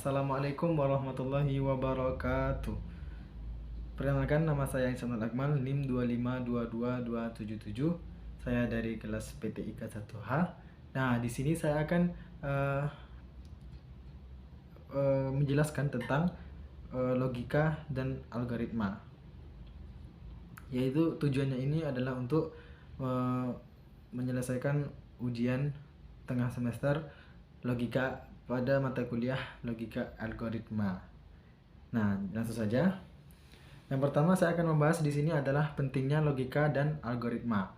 Assalamualaikum warahmatullahi wabarakatuh. Perkenalkan, nama saya Ihsanul Akmal, NIM 2522277. Saya dari kelas PTIK 1H. Nah, di sini saya akan menjelaskan tentang logika dan algoritma. Yaitu tujuannya ini adalah untuk menyelesaikan ujian tengah semester logika pada mata kuliah logika algoritma. Nah, langsung saja. Yang pertama saya akan membahas di sini adalah pentingnya logika dan algoritma.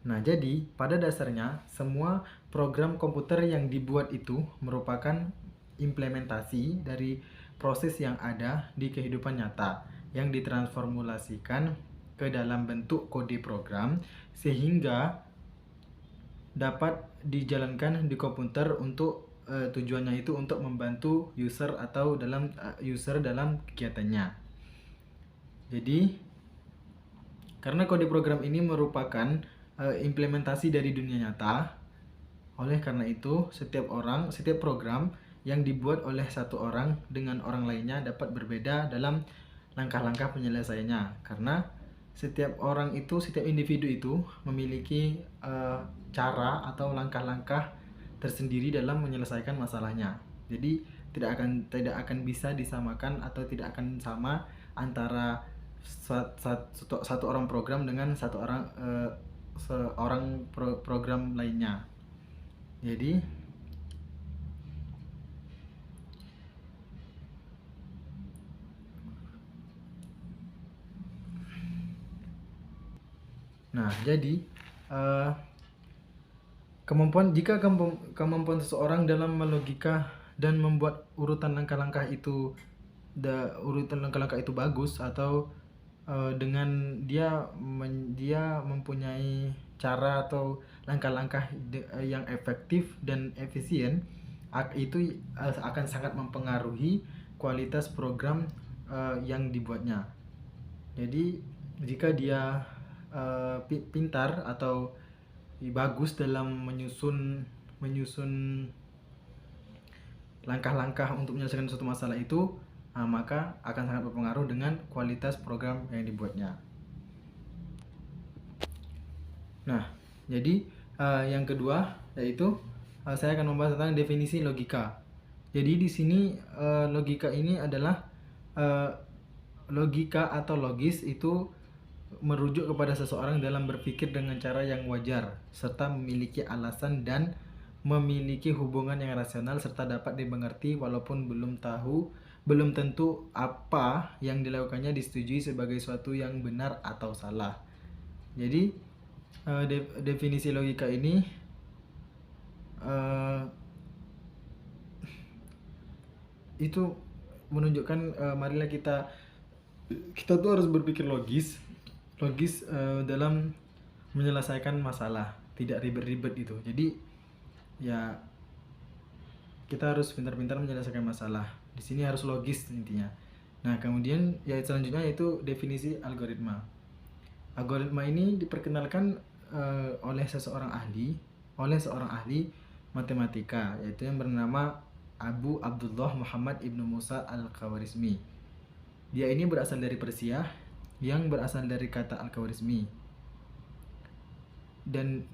Nah, jadi pada dasarnya semua program komputer yang dibuat itu merupakan implementasi dari proses yang ada di kehidupan nyata yang ditransformulasikan ke dalam bentuk kode program sehingga dapat dijalankan di komputer untuk tujuannya itu untuk membantu user atau user dalam kegiatannya. Jadi karena kode program ini merupakan implementasi dari dunia nyata, oleh karena itu setiap program yang dibuat oleh satu orang dengan orang lainnya dapat berbeda dalam langkah-langkah penyelesaiannya, karena setiap individu itu memiliki cara atau langkah-langkah tersendiri dalam menyelesaikan masalahnya. Jadi tidak akan bisa disamakan atau tidak akan sama antara satu orang program dengan seorang program lainnya. Jadi kemampuan seseorang dalam melogika dan membuat urutan langkah-langkah itu bagus, atau dengan dia mempunyai cara atau langkah-langkah yang efektif dan efisien, itu akan sangat mempengaruhi kualitas program yang dibuatnya. Jadi jika dia pintar atau bagus dalam menyusun langkah-langkah untuk menyelesaikan suatu masalah itu, maka akan sangat berpengaruh dengan kualitas program yang dibuatnya. Nah, jadi yang kedua yaitu saya akan membahas tentang definisi logika. Jadi di sini logika ini adalah logika atau logis itu merujuk kepada seseorang dalam berpikir dengan cara yang wajar serta memiliki alasan dan memiliki hubungan yang rasional serta dapat dimengerti walaupun belum tentu apa yang dilakukannya disetujui sebagai suatu yang benar atau salah. Jadi definisi logika ini itu menunjukkan marilah kita tuh harus berpikir logis dalam menyelesaikan masalah, tidak ribet-ribet itu. Jadi ya kita harus pintar-pintar menyelesaikan masalah. Di sini harus logis intinya. Nah, kemudian selanjutnya yaitu definisi algoritma. Algoritma ini diperkenalkan oleh seorang ahli matematika, yaitu yang bernama Abu Abdullah Muhammad Ibnu Musa Al-Khawarizmi. Dia ini berasal dari Persia, yang berasal dari kata Al-Khawarizmi, dan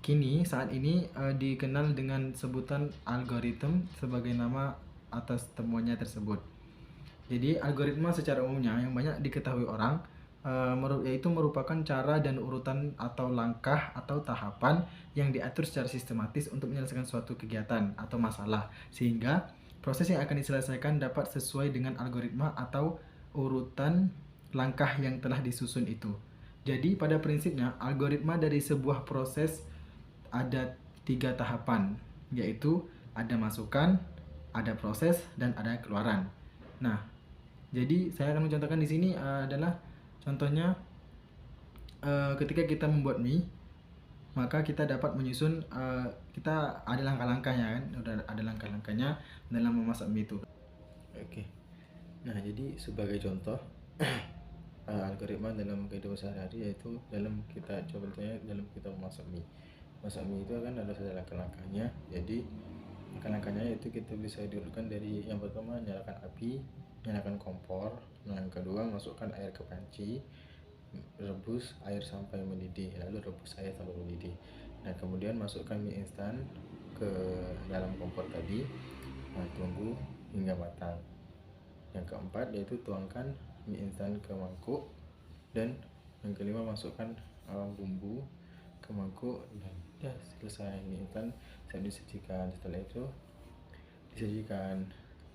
saat ini dikenal dengan sebutan algoritma sebagai nama atas temuannya tersebut. Jadi algoritma secara umumnya yang banyak diketahui orang yaitu merupakan cara dan urutan atau langkah atau tahapan yang diatur secara sistematis untuk menyelesaikan suatu kegiatan atau masalah, sehingga proses yang akan diselesaikan dapat sesuai dengan algoritma atau urutan langkah yang telah disusun itu. Jadi pada prinsipnya algoritma dari sebuah proses ada 3 tahapan, yaitu ada masukan, ada proses, dan ada keluaran. Nah, jadi saya akan mencontohkan di sini adalah contohnya ketika kita membuat mie, maka kita dapat menyusun kita ada langkah-langkahnya kan, udah ada langkah-langkahnya dalam memasak mie itu. Oke. Nah, jadi sebagai contoh algoritma dalam kehidupan sehari-hari yaitu dalam kita memasak mie. Masak mie itu kan ada langkah-langkahnya. Jadi Langkah-langkahnya itu kita bisa diurutkan dari yang pertama nyalakan api, nyalakan kompor. Nah, yang kedua masukkan air ke panci, rebus air sampai mendidih, lalu rebus air sampai mendidih. Nah, kemudian masukkan mie instan ke dalam kompor tadi. Nah, tunggu hingga matang. Yang keempat yaitu tuangkan mie instan ke mangkuk, dan yang kelima masukkan bumbu ke mangkuk, dan ya selesai mie instan siap disajikan. Setelah itu disajikan,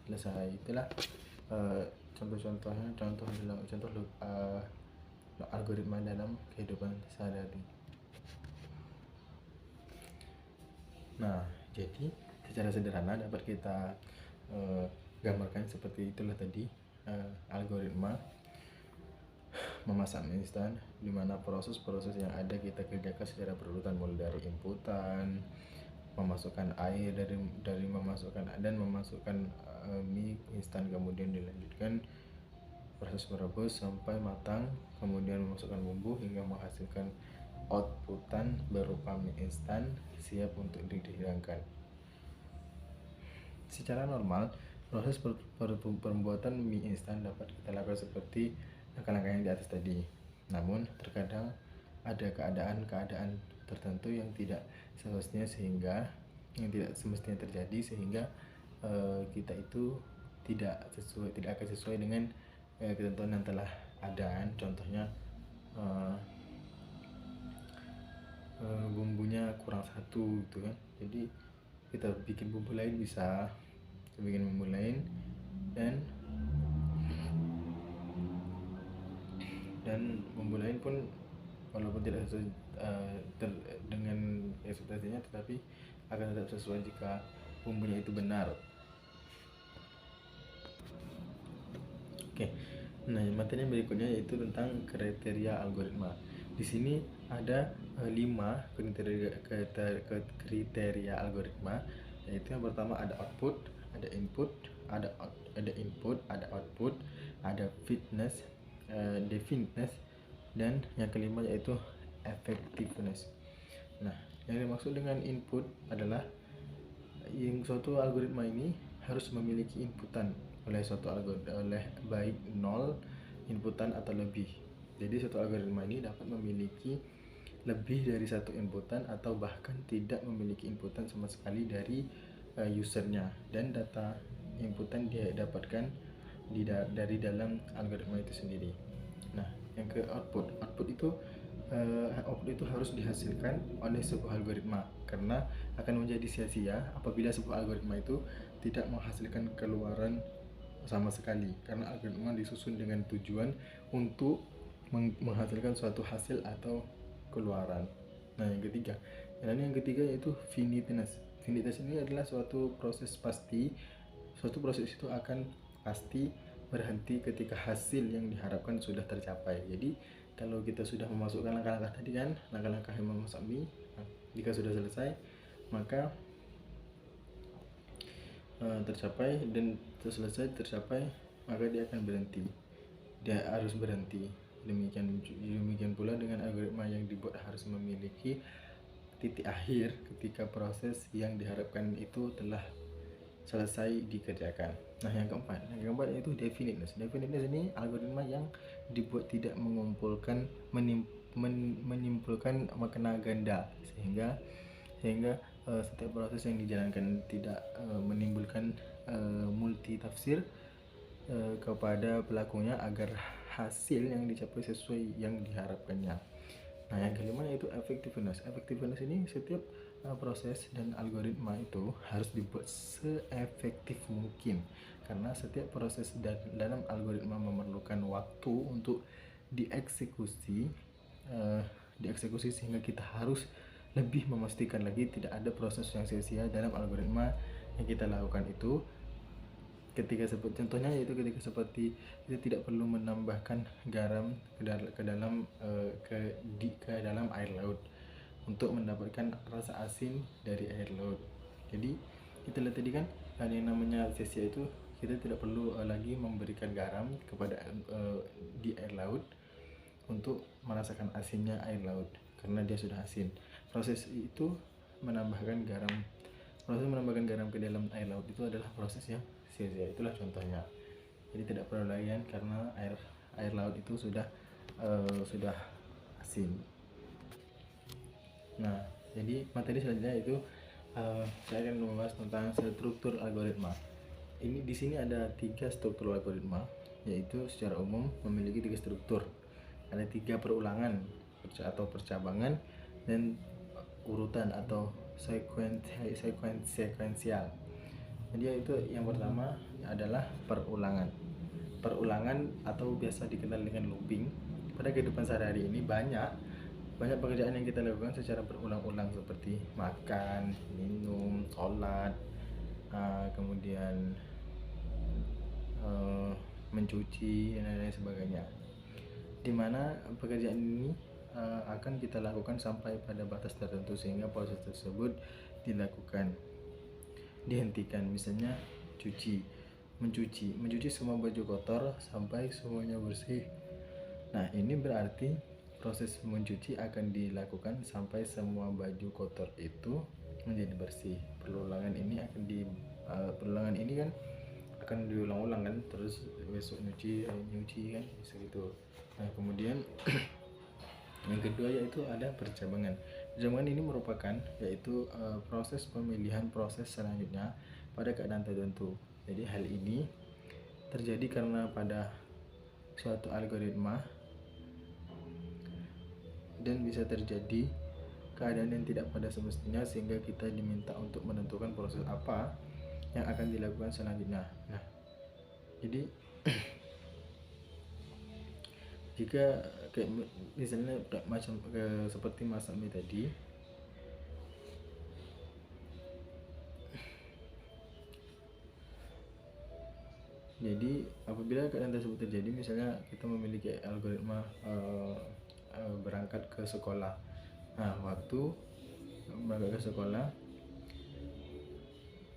selesai. Itulah contoh-contohnya, contoh algoritma dalam kehidupan sehari-hari. Nah, jadi secara sederhana dapat kita gambarkan seperti itulah tadi algoritma memasak mie instan, di mana proses-proses yang ada kita kerjakan secara berurutan, mulai dari inputan, memasukkan air, dari memasukkan dan memasukkan mie instan, kemudian dilanjutkan proses merebus sampai matang, kemudian memasukkan bumbu hingga menghasilkan outputan berupa mie instan siap untuk dihidangkan. Secara normal, proses pembuatan mie instan dapat kita lakukan seperti langkah-langkah yang di atas tadi. Namun, terkadang ada keadaan-keadaan tertentu yang tidak semestinya terjadi, sehingga kita itu tidak akan sesuai dengan ketentuan yang telah ada. Contohnya bumbunya kurang satu gitu kan. Jadi kita bikin bumbu lain, bisa bikin bumbu lain, dan bumbu lain pun walaupun tidak sesuai dengan ekspektasinya, tetapi akan tetap sesuai jika bumbunya itu benar. Oke. Nah, materi yang berikutnya yaitu tentang kriteria algoritma. Di sini ada 5 kriteria algoritma, yaitu yang pertama ada output, ada input, ada output, ada definiteness, dan yang kelima yaitu effectiveness. Nah, yang dimaksud dengan input adalah suatu algoritma ini harus memiliki inputan oleh baik 0 inputan atau lebih. Jadi suatu algoritma ini dapat memiliki lebih dari satu inputan atau bahkan tidak memiliki inputan sama sekali dari usernya, dan data inputan dia dapatkan dari dalam algoritma itu sendiri. Nah, yang ke output itu harus dihasilkan oleh sebuah algoritma, karena akan menjadi sia-sia apabila sebuah algoritma itu tidak menghasilkan keluaran sama sekali, karena algoritma disusun dengan tujuan untuk menghasilkan suatu hasil atau keluaran. Nah, yang ketiga yaitu finiteness. Finiteness ini adalah suatu proses itu akan pasti berhenti ketika hasil yang diharapkan sudah tercapai. Jadi kalau kita sudah memasukkan langkah-langkah tadi kan, langkah-langkah yang memasak mie, jika sudah selesai maka tercapai, maka dia akan berhenti. Dia harus berhenti. Demikian pula dengan algoritma yang dibuat harus memiliki titik akhir ketika proses yang diharapkan itu telah selesai dikerjakan. Nah, yang keempat yaitu definiteness. Definiteness ini algoritma yang dibuat tidak menimbulkan makna ganda, sehingga setiap proses yang dijalankan tidak menimbulkan multi tafsir kepada pelakunya agar hasil yang dicapai sesuai yang diharapkannya. Nah, yang kelima yaitu effectiveness. Effectiveness ini setiap proses dan algoritma itu harus dibuat seefektif mungkin, karena setiap proses dalam algoritma memerlukan waktu untuk dieksekusi sehingga kita harus lebih memastikan lagi tidak ada proses yang sia-sia dalam algoritma yang kita lakukan itu. Contohnya yaitu ketika seperti kita tidak perlu menambahkan garam ke dalam air laut untuk mendapatkan rasa asin dari air laut. Jadi kita lihat tadi kan, ada yang namanya sia-sia itu kita tidak perlu lagi memberikan garam kepada di air laut untuk merasakan asinnya air laut, karena dia sudah asin. Proses itu menambahkan garam Proses menambahkan garam ke dalam air laut itu adalah proses yang sia-sia. Itulah contohnya. Jadi tidak perlu layan karena air laut itu sudah asin. Nah, jadi materi selanjutnya itu saya akan membahas tentang struktur algoritma. Ini di sini ada 3 struktur algoritma, yaitu secara umum memiliki 3 struktur. Ada 3 perulangan atau percabangan dan urutan atau sekuensial. Jadi itu yang pertama adalah perulangan. Perulangan atau biasa dikenal dengan looping. Pada kehidupan sehari-hari ini banyak pekerjaan yang kita lakukan secara berulang-ulang seperti makan, minum, sholat, kemudian mencuci dan lain sebagainya. Dimana pekerjaan ini akan kita lakukan sampai pada batas tertentu sehingga proses tersebut dihentikan. Misalnya mencuci semua baju kotor sampai semuanya bersih. Nah, ini berarti proses mencuci akan dilakukan sampai semua baju kotor itu menjadi bersih. Perulangan ini kan akan diulang-ulang kan, terus besok nyuci kan, bisa gitu. Nah, kemudian yang kedua yaitu ada percabangan. Percabangan ini merupakan yaitu proses pemilihan proses selanjutnya pada keadaan tertentu. Jadi hal ini terjadi karena pada suatu algoritma dan bisa terjadi keadaan yang tidak pada semestinya sehingga kita diminta untuk menentukan proses apa yang akan dilakukan selanjutnya. Nah, jadi jika kayak misalnya seperti masak mie tadi, jadi apabila keadaan tersebut terjadi, misalnya kita memiliki algoritma berangkat ke sekolah. Nah, waktu berangkat ke sekolah,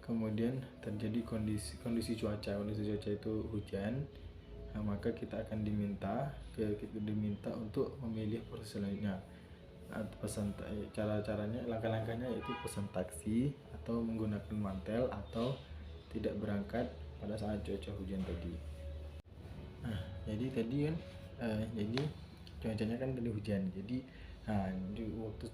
kemudian terjadi kondisi cuaca itu hujan. Nah, maka kita akan diminta untuk memilih proses selanjutnya. Caranya langkah-langkahnya yaitu pesan taksi atau menggunakan mantel atau tidak berangkat pada saat cuaca hujan tadi. Nah, jadi tadi kan jadi cuacanya kan tadi hujan. Jadi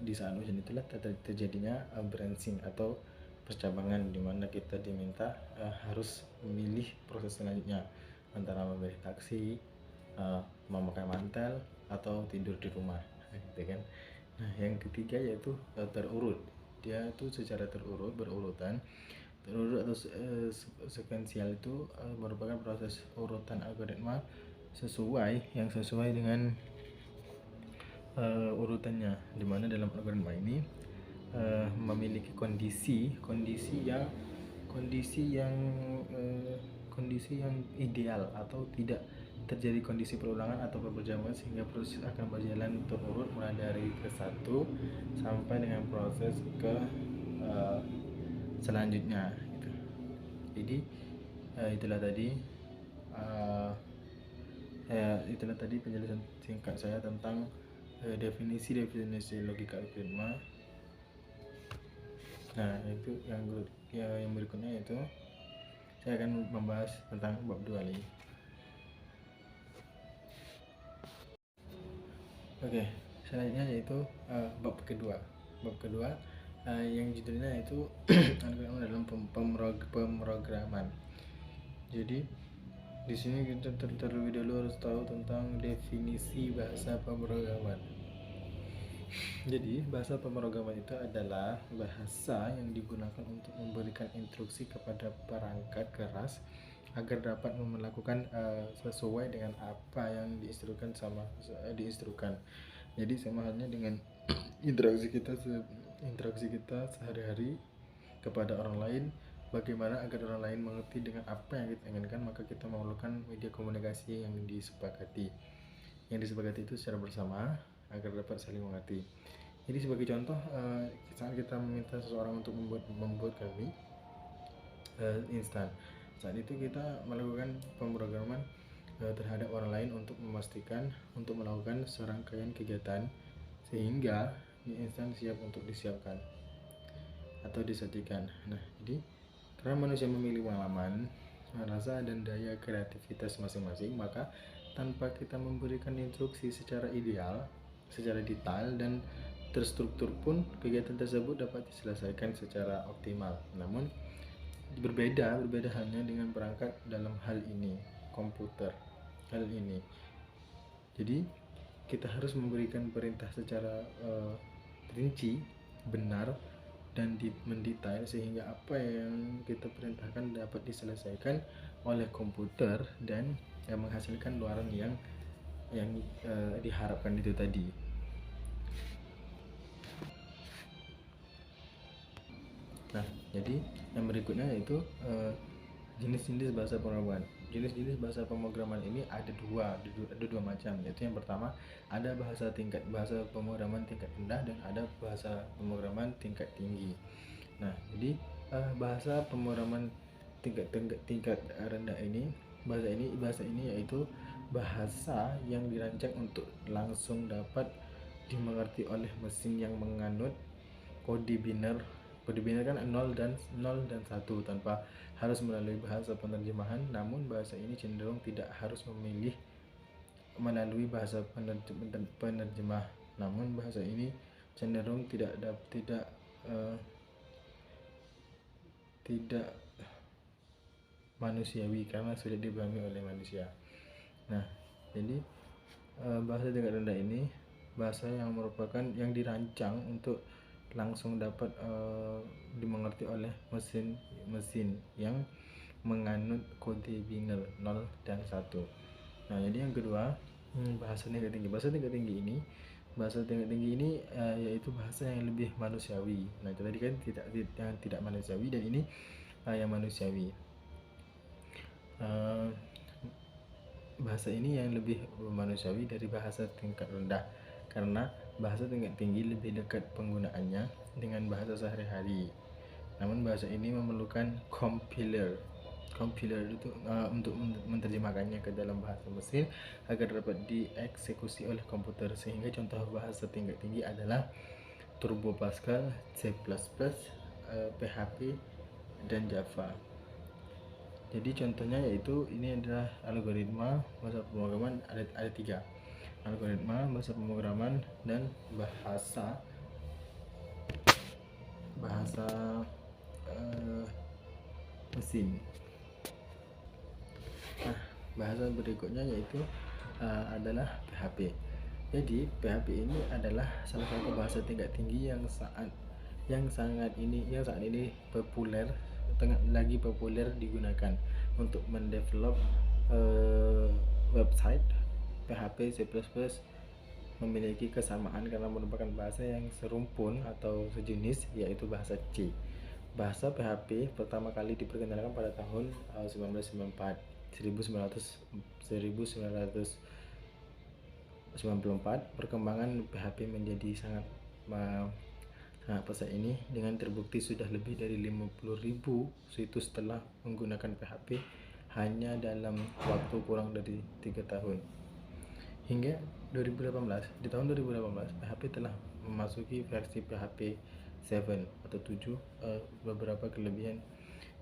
di saat hujan itulah terjadinya branching atau percabangan, di mana kita diminta harus memilih proses selanjutnya antara memilih taksi, memakai mantel atau tidur di rumah, gitu kan. Nah, yang ketiga yaitu terurut. Dia itu secara berurutan atau sekuensial itu merupakan proses urutan algoritma sesuai dengan urutannya, dimana dalam algoritma ini memiliki kondisi yang ideal atau tidak terjadi kondisi perulangan atau percabangan sehingga proses akan berjalan terurut mulai dari ke satu sampai dengan proses ke selanjutnya gitu. Jadi itulah tadi penjelasan singkat saya tentang definisi logika algoritma. Nah, itu yang berikutnya yaitu saya akan membahas tentang bab 2 lagi. Oke, selanjutnya yaitu bab kedua yang judulnya yaitu algoritma dalam pemrograman. Jadi di sini kita terlebih dahulu harus tahu tentang definisi bahasa pemrograman. Jadi bahasa pemrograman itu adalah bahasa yang digunakan untuk memberikan instruksi kepada perangkat keras agar dapat melakukan sesuai dengan apa yang diinstruksikan. Jadi sama halnya dengan interaksi kita sehari-hari kepada orang lain, bagaimana agar orang lain mengerti dengan apa yang kita inginkan, maka kita memerlukan media komunikasi yang disepakati itu secara bersama agar dapat saling mengerti. Jadi sebagai contoh, saat kita meminta seseorang untuk membuat kami instan, saat itu kita melakukan pemrograman terhadap orang lain untuk melakukan serangkaian kegiatan sehingga mie instan siap untuk disiapkan. atau disajikan. Nah, jadi karena manusia memiliki pengalaman, rasa dan daya kreativitas masing-masing, maka tanpa kita memberikan instruksi secara ideal, secara detail dan terstruktur pun kegiatan tersebut dapat diselesaikan secara optimal. Namun berbeda halnya dengan perangkat dalam hal ini, komputer. Hal ini. Jadi kita harus memberikan perintah secara rinci, benar, dan mendetail sehingga apa yang kita perintahkan dapat diselesaikan oleh komputer dan menghasilkan luaran yang diharapkan itu tadi. Nah, jadi yang berikutnya yaitu jenis-jenis bahasa pemrograman. Jenis-jenis bahasa pemrograman ini ada dua macam, yaitu yang pertama ada bahasa pemrograman tingkat rendah dan ada bahasa pemrograman tingkat tinggi. Nah, jadi bahasa pemrograman tingkat rendah ini, bahasa ini yaitu bahasa yang dirancang untuk langsung dapat dimengerti oleh mesin yang menganut kode biner kan 0 dan 1 tanpa harus melalui bahasa penerjemahan. Namun bahasa ini cenderung tidak harus melalui bahasa penerjemah. Namun bahasa ini cenderung tidak manusiawi karena sudah dipahami oleh manusia. Nah, jadi bahasa tingkat rendah ini bahasa yang merupakan yang dirancang untuk langsung dapat dimengerti oleh mesin yang menganut kode biner 0 dan 1. Nah, jadi yang kedua, bahasa tingkat tinggi. Bahasa tingkat tinggi ini yaitu bahasa yang lebih manusiawi. Nah, itu tadi kan tidak manusiawi, dan ini yang manusiawi. Bahasa ini yang lebih manusiawi dari bahasa tingkat rendah karena bahasa tingkat tinggi lebih dekat penggunaannya dengan bahasa sehari-hari. Namun bahasa ini memerlukan compiler itu untuk menerjemahkannya ke dalam bahasa mesin agar dapat dieksekusi oleh komputer. Sehingga contoh bahasa tingkat tinggi adalah Turbo Pascal, C++, PHP, dan Java. Jadi contohnya yaitu ini adalah algoritma bahasa pemrograman, ada 3. Algoritma, bahasa pemrograman, dan bahasa mesin. Nah, bahasa berikutnya yaitu adalah PHP. Jadi PHP ini adalah salah satu bahasa tingkat tinggi yang saat ini lagi populer digunakan untuk mendevelop website. PHP, C++ memiliki kesamaan karena merupakan bahasa yang serumpun atau sejenis, yaitu bahasa C. Bahasa PHP pertama kali diperkenalkan pada tahun 1994. Perkembangan PHP menjadi sangat pesat ini dengan terbukti sudah lebih dari 50.000 situs telah menggunakan PHP hanya dalam waktu kurang dari 3 tahun. Hingga di tahun 2018 PHP telah memasuki versi PHP 7 atau 7. Beberapa kelebihan.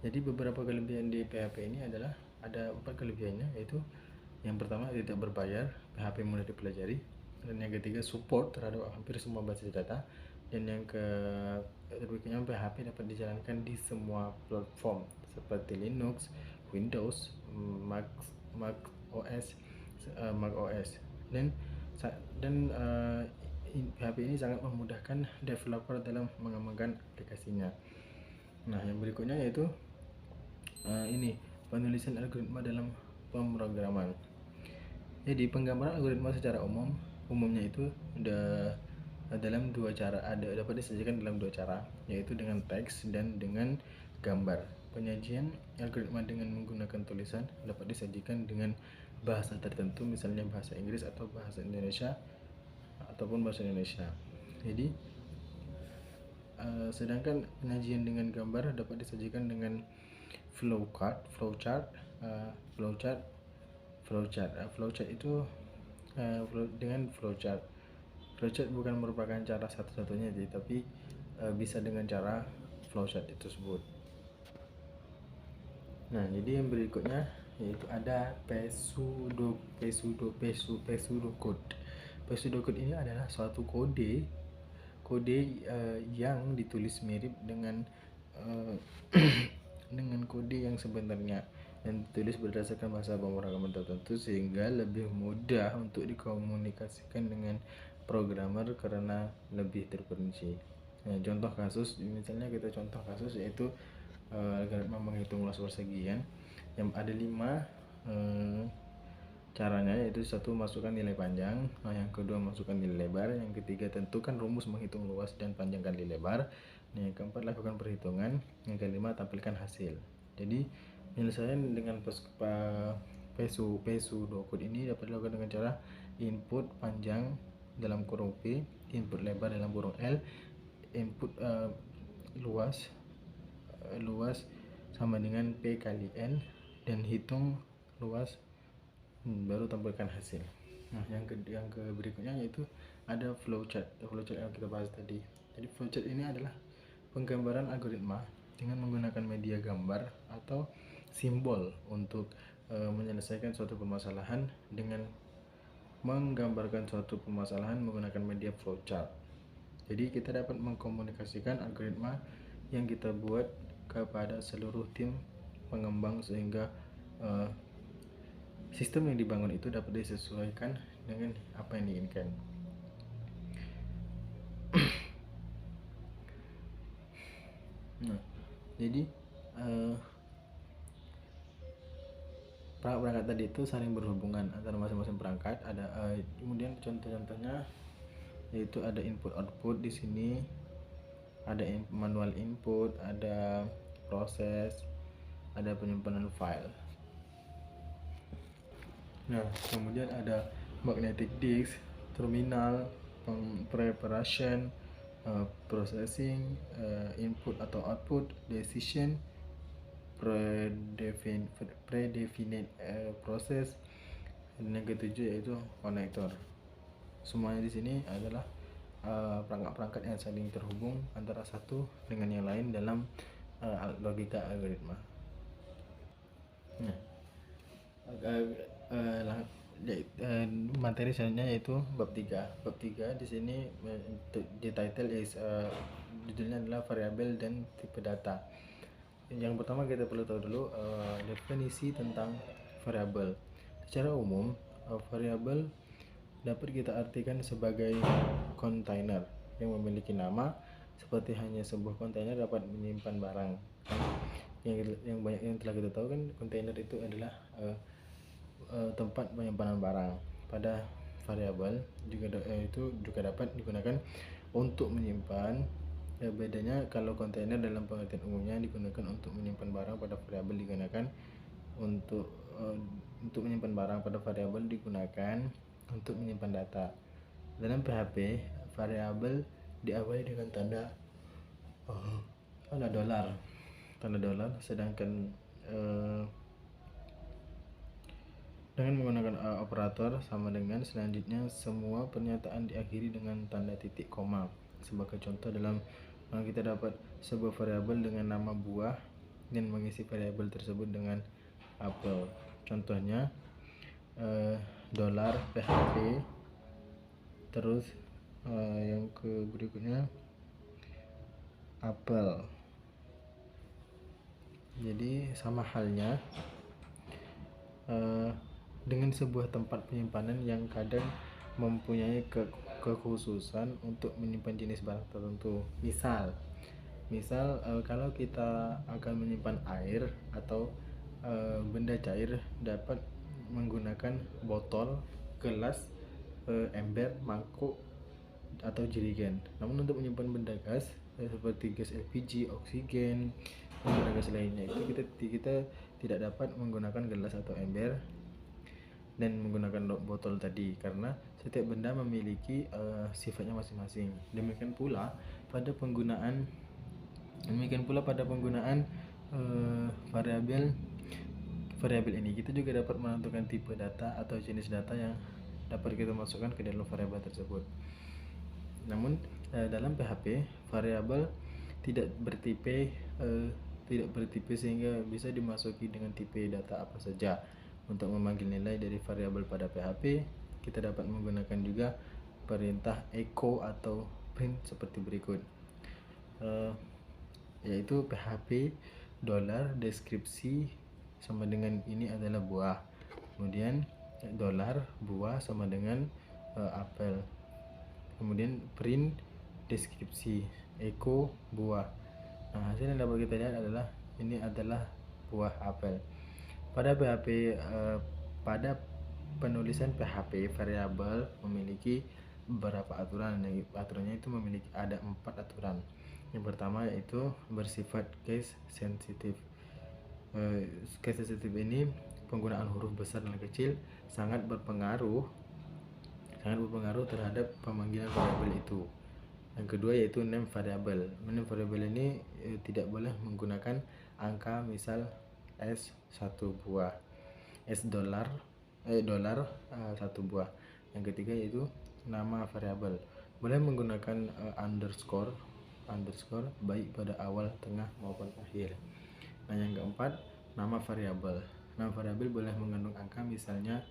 Jadi beberapa kelebihan di PHP ini adalah ada 4 kelebihannya, yaitu yang pertama tidak berbayar, PHP mudah dipelajari, dan yang ketiga support terhadap hampir semua basis data, dan yang berikutnya PHP dapat dijalankan di semua platform seperti Linux, Windows, Mac OS, dan PHP ini sangat memudahkan developer dalam mengembangkan aplikasinya. Nah, yang berikutnya yaitu ini penulisan algoritma dalam pemrograman. Jadi penggambaran algoritma secara umumnya itu dalam 2 cara, dapat disajikan dalam 2 cara, yaitu dengan teks dan dengan gambar. Penyajian algoritma dengan menggunakan tulisan dapat disajikan dengan bahasa tertentu, misalnya bahasa Inggris atau bahasa Indonesia ataupun bahasa Indonesia. Jadi sedangkan penyajian dengan gambar dapat disajikan dengan flowchart itu dengan flowchart bukan merupakan cara satu-satunya, tapi bisa dengan cara flowchart tersebut. Nah, jadi yang berikutnya yaitu ada pseudocode. Pseudocode ini adalah suatu kode yang ditulis mirip dengan dengan kode yang sebenarnya, yang ditulis berdasarkan bahasa pemrograman tertentu sehingga lebih mudah untuk dikomunikasikan dengan programmer karena lebih terperinci. Nah, contoh kasus, misalnya kita contoh kasus yaitu algoritma menghitung luas persegian yang ada 5 caranya, yaitu satu, masukkan nilai panjang, yang kedua masukkan nilai lebar, yang ketiga tentukan rumus menghitung luas dan panjang kali lebar, yang keempat lakukan perhitungan, yang kelima tampilkan hasil. Jadi penyelesaian dengan pseudocode ini dapat dilakukan dengan cara input panjang dalam kurung P, input lebar dalam kurung L, input luas sama dengan P kali N, dan hitung luas baru tampilkan hasil. Nah, yang berikutnya yaitu ada flowchart yang kita bahas tadi. Jadi flowchart ini adalah penggambaran algoritma dengan menggunakan media gambar atau simbol untuk menyelesaikan suatu permasalahan dengan menggambarkan suatu permasalahan menggunakan media flowchart. Jadi kita dapat mengkomunikasikan algoritma yang kita buat kepada seluruh tim pengembang sehingga sistem yang dibangun itu dapat disesuaikan dengan apa yang diinginkan. Nah, jadi perangkat tadi itu saling berhubungan antara masing-masing perangkat. Ada kemudian contoh-contohnya yaitu ada input output di sini, ada manual input, ada proses, ada penyimpanan file. Nah, kemudian ada magnetic disk, terminal, preparation, processing, input atau output, decision, predefinite process, dan yang ketujuh yaitu connector. Semuanya di sini adalah perangkat-perangkat yang saling terhubung antara satu dengan yang lain dalam logika algoritma. Nah, materi selanjutnya yaitu bab 3. Bab 3 di sini the title is judulnya adalah variabel dan tipe data. Yang pertama kita perlu tahu dulu definisi tentang variabel. Secara umum, variabel dapat kita artikan sebagai kontainer yang memiliki nama, seperti hanya sebuah kontainer dapat menyimpan barang. Yang banyak yang telah kita tahu kan, kontainer itu adalah tempat penyimpanan barang. Pada variabel itu juga dapat digunakan untuk menyimpan. Bedanya kalau kontainer dalam pengertian umumnya digunakan untuk menyimpan barang, pada variabel digunakan untuk menyimpan barang, pada variabel digunakan untuk menyimpan data. Dalam PHP, variabel diawali dengan tanda dolar, sedangkan dengan menggunakan operator sama dengan selanjutnya semua pernyataan diakhiri dengan tanda titik koma. Sebagai contoh, dalam kita dapat sebuah variabel dengan nama buah dan mengisi variabel tersebut dengan apel. Contohnya dolar PHP. Terus yang berikutnya apel. Jadi sama halnya dengan sebuah tempat penyimpanan yang kadang mempunyai kekhususan untuk menyimpan jenis barang tertentu. Misal kalau kita akan menyimpan air atau benda cair, dapat menggunakan botol, gelas, ember, mangkuk atau jerigen. Namun untuk menyimpan benda gas seperti gas LPG, oksigen, dan benda gas lainnya itu kita tidak dapat menggunakan gelas atau ember dan menggunakan botol tadi, karena setiap benda memiliki sifatnya masing-masing. Demikian pula pada penggunaan variabel ini kita juga dapat menentukan tipe data atau jenis data yang dapat kita masukkan ke dalam variabel tersebut. Namun dalam PHP variabel tidak bertipe sehingga bisa dimasuki dengan tipe data apa saja. Untuk memanggil nilai dari variabel pada PHP, kita dapat menggunakan juga perintah echo atau print seperti berikut, yaitu PHP dolar deskripsi sama dengan ini adalah buah, kemudian dolar buah sama dengan apel, kemudian print deskripsi echo buah. Nah, hasil yang dapat kita lihat adalah ini adalah buah apel. Pada PHP pada penulisan PHP, variabel memiliki beberapa aturan. Aturannya itu memiliki ada 4 aturan. Yang pertama yaitu bersifat case sensitif. Case sensitif ini penggunaan huruf besar dan kecil sangat berpengaruh terhadap pemanggilan variabel itu. Yang kedua yaitu name variable. Name variable ini tidak boleh menggunakan angka, misal S1 buah, S dolar satu buah. Yang ketiga yaitu nama variabel. Boleh menggunakan underscore baik pada awal, tengah maupun akhir. Nah, yang keempat, nama variabel. Nama variabel boleh mengandung angka, misalnya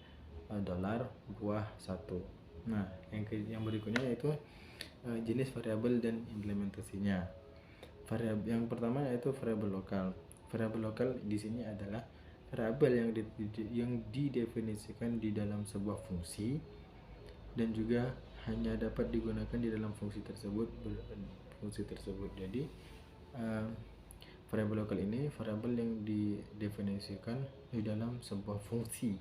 dolar buah 1. Nah, yang berikutnya yaitu jenis variabel dan implementasinya. Yang pertama yaitu variabel lokal. Variabel lokal di sini adalah variabel yang didefinisikan di dalam sebuah fungsi dan juga hanya dapat digunakan di dalam fungsi tersebut. Jadi variabel lokal ini variabel yang didefinisikan di dalam sebuah fungsi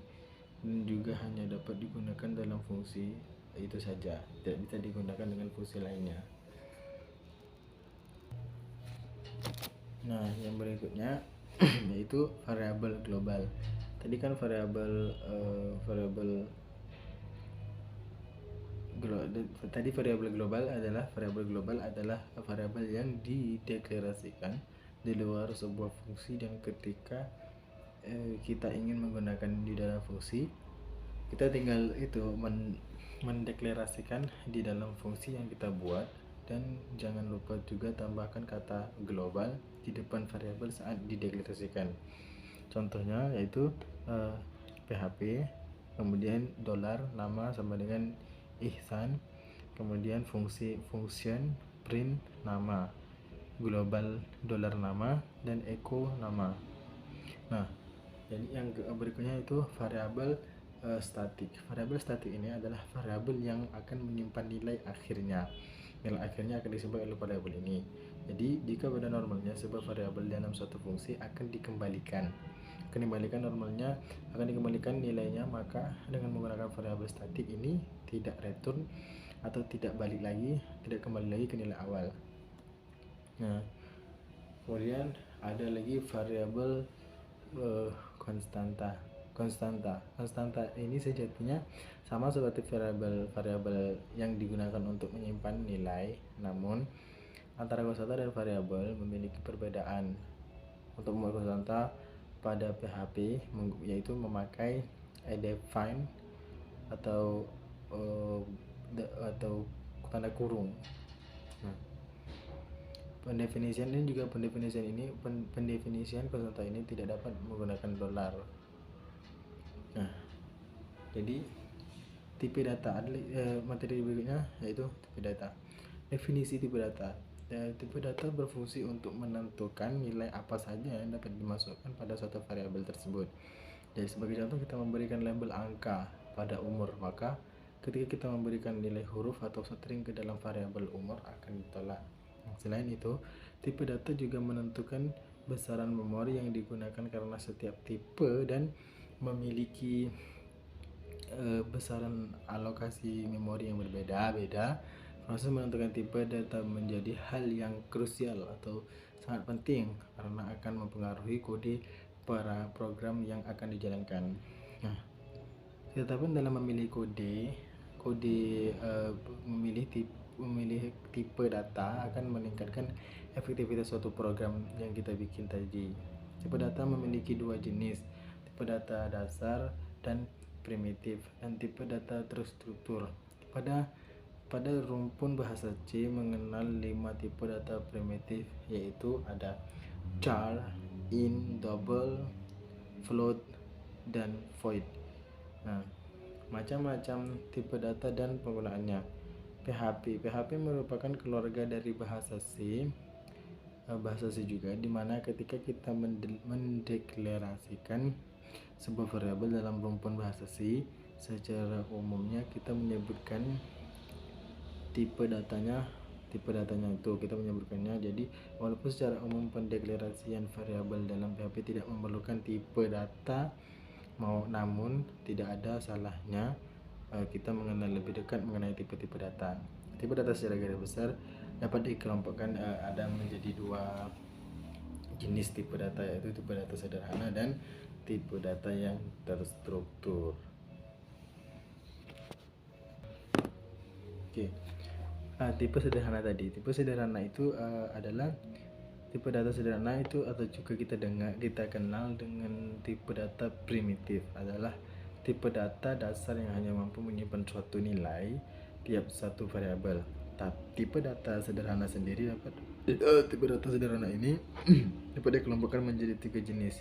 dan juga hanya dapat digunakan dalam fungsi itu saja, tidak bisa digunakan dengan fungsi lainnya. Nah, yang berikutnya yaitu variabel global. Tadi kan variabel global adalah variabel yang dideklarasikan di luar sebuah fungsi, dan ketika kita ingin menggunakan di dalam fungsi, kita tinggal itu mendeklarasikan di dalam fungsi yang kita buat. Dan jangan lupa juga tambahkan kata global di depan variabel saat dideklarasikan. Contohnya yaitu PHP, kemudian dolar nama sama dengan Ihsan, kemudian function print nama, global dolar nama, dan echo nama. Nah, jadi yang berikutnya itu variabel statik. Variabel statik ini adalah variabel yang akan menyimpan nilai akhirnya. Nilai akhirnya akan disimpan oleh variabel ini. Jadi jika pada normalnya sebuah variabel dalam suatu fungsi akan dikembalikan normalnya, akan dikembalikan nilainya, maka dengan menggunakan variabel statik ini tidak return atau tidak kembali lagi ke nilai awal. Nah, kemudian ada lagi variabel konstanta. Konstanta ini sejatinya sama seperti variabel yang digunakan untuk menyimpan nilai, namun antara konstanta dan variabel memiliki perbedaan. Untuk membuat konstanta pada PHP yaitu memakai define atau tanda kurung. Nah, pendefinisian konstanta ini tidak dapat menggunakan dolar. Nah, jadi tipe data materi berikutnya yaitu tipe data. Definisi tipe data. Tipe data berfungsi untuk menentukan nilai apa saja yang dapat dimasukkan pada suatu variabel tersebut. Jadi sebagai contoh, kita memberikan label angka pada umur, maka ketika kita memberikan nilai huruf atau string ke dalam variabel umur akan ditolak. Selain itu, tipe data juga menentukan besaran memori yang digunakan karena setiap tipe dan memiliki besaran alokasi memori yang berbeda-beda. Proses menentukan tipe data menjadi hal yang krusial atau sangat penting karena akan mempengaruhi kode para program yang akan dijalankan. Nah, ketetapan dalam memilih memilih tipe data akan meningkatkan efektivitas suatu program yang kita bikin tadi. Tipe data memiliki dua jenis, tipe data dasar dan primitif, dan tipe data terstruktur. Pada pada rumpun bahasa C mengenal 5 tipe data primitif, yaitu ada char, int, double, float, dan void. Nah, macam-macam tipe data dan penggunaannya. PHP merupakan keluarga dari bahasa C, juga, dimana ketika kita mendeklarasikan sebuah variabel dalam rumpun bahasa C, secara umumnya kita menyebutkan tipe datanya itu kita menyebutkannya. Jadi walaupun secara umum pendeklarasian variabel dalam PHP tidak memerlukan tipe data, namun tidak ada salahnya kita mengenal lebih dekat mengenai tipe-tipe data. Tipe data secara garis besar dapat dikelompokkan ada menjadi 2 jenis tipe data, yaitu tipe data sederhana dan tipe data yang terstruktur. Oke. Tipe sederhana itu adalah tipe data sederhana itu, atau juga kita kenal dengan tipe data primitif, adalah tipe data dasar yang hanya mampu menyimpan suatu nilai tiap satu variabel. Tipe data sederhana sendiri tipe data sederhana ini dapat dikelompokkan menjadi 3 jenis,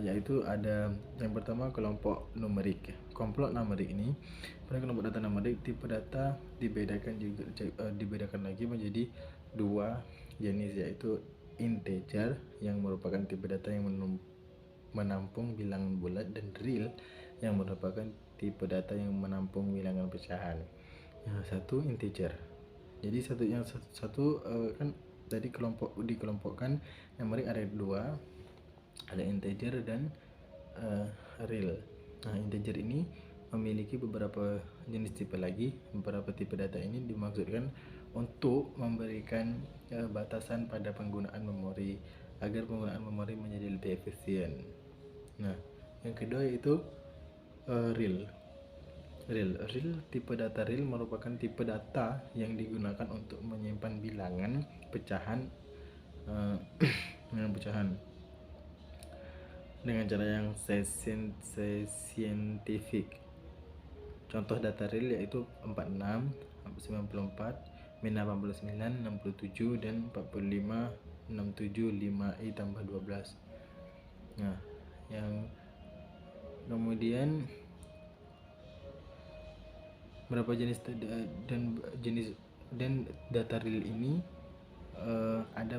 yaitu ada yang pertama kelompok numerik. Kelompok numerik ini, pada kelompok data numerik, tipe data dibedakan lagi menjadi 2 jenis, yaitu integer yang merupakan tipe data yang menampung bilangan bulat, dan real yang merupakan tipe data yang menampung bilangan pecahan. Yang satu integer. Jadi kan tadi dikelompokkan numerik ada 2, ada integer dan real. Nah, integer ini memiliki beberapa jenis tipe lagi. Beberapa tipe data ini dimaksudkan untuk memberikan batasan pada penggunaan memori agar penggunaan memori menjadi lebih efisien. Nah, yang kedua yaitu real. Tipe data real merupakan tipe data yang digunakan untuk menyimpan bilangan pecahan dengan cara yang saintifik. Contoh data real yaitu 46, 94, min 89, 67, dan 45, 67, 5i tambah 12. Nah, yang kemudian berapa jenis dan data real ini ada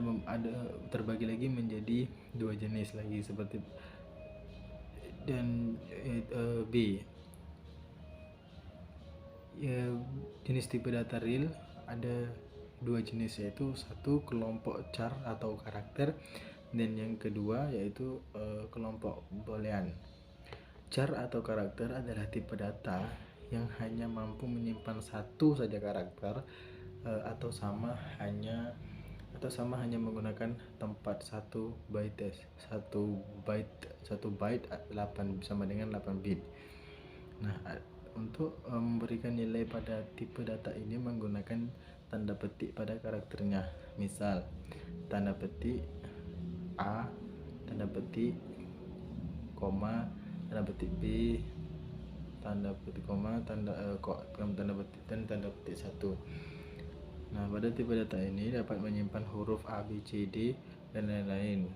terbagi lagi menjadi 2 jenis lagi, seperti dan B. Jenis tipe data real ada 2 jenis, yaitu satu kelompok char atau karakter, dan yang kedua yaitu kelompok boolean. Char atau karakter adalah tipe data yang hanya mampu menyimpan satu saja karakter atau sama hanya menggunakan tempat 1 byte 8 sama dengan 8 bit. Nah, untuk memberikan nilai pada tipe data ini menggunakan tanda petik pada karakternya. Misal, tanda petik A, tanda petik koma, tanda petik B, tanda petik koma, tanda petik dan tanda petik 1. Nah, pada tipe data ini dapat menyimpan huruf A, B, C, D, dan lain-lain.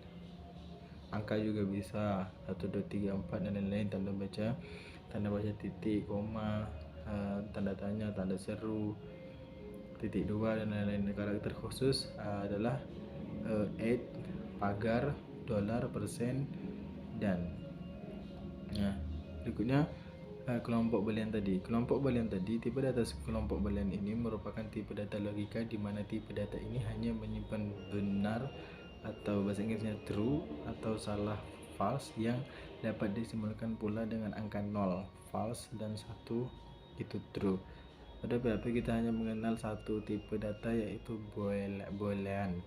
Angka juga bisa 1, 2, 3, 4 dan lain-lain. Tanda baca titik, koma, tanda tanya, tanda seru, titik 2 dan lain-lain. Karakter khusus adalah @ pagar, dolar, persen, dan. Nah, berikutnya kelompok boolean tadi. Tipe data kelompok boolean ini merupakan tipe data logika di mana tipe data ini hanya menyimpan benar atau bahasa Inggrisnya true atau salah false yang dapat disimbolkan pula dengan angka 0 false dan 1 itu true. Pada PHP kita hanya mengenal satu tipe data yaitu boolean.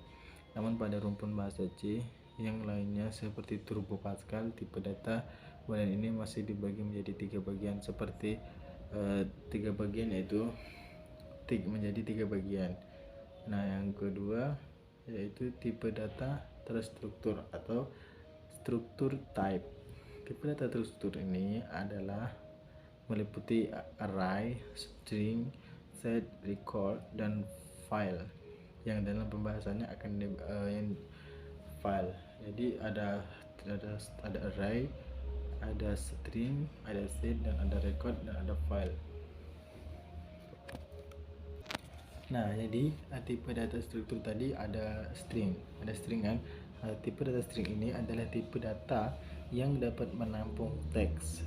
Namun pada rumpun bahasa C yang lainnya seperti Turbo Pascal, tipe data boolean ini masih dibagi menjadi 3 bagian seperti 3 bagian yaitu menjadi 3 bagian. Nah, yang kedua yaitu tipe data terstruktur atau struktur type. Tipe data terstruktur ini adalah meliputi array, string, set, record, dan file. Yang dalam pembahasannya akan yang file. Jadi ada array, ada string, ada set, dan ada record, dan ada file. Nah, jadi tipe data struktur tadi ada string kan. Tipe data string ini adalah tipe data yang dapat menampung teks,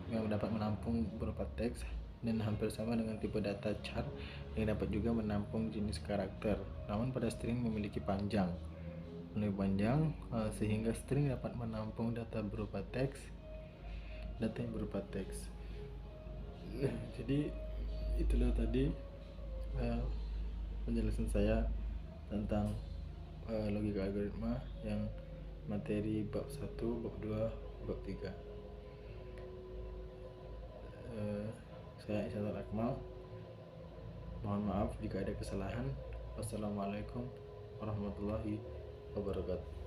yang dapat menampung berupa teks, dan hampir sama dengan tipe data char yang dapat juga menampung jenis karakter. Namun pada string memiliki panjang, sehingga string dapat menampung data berupa teks, Jadi itulah tadi penjelasan saya tentang logika algoritma yang materi bab 1, bab 2, bab 3. Saya Isyadul Akmal. Mohon maaf jika ada kesalahan. Wassalamualaikum warahmatullahi wabarakatuh.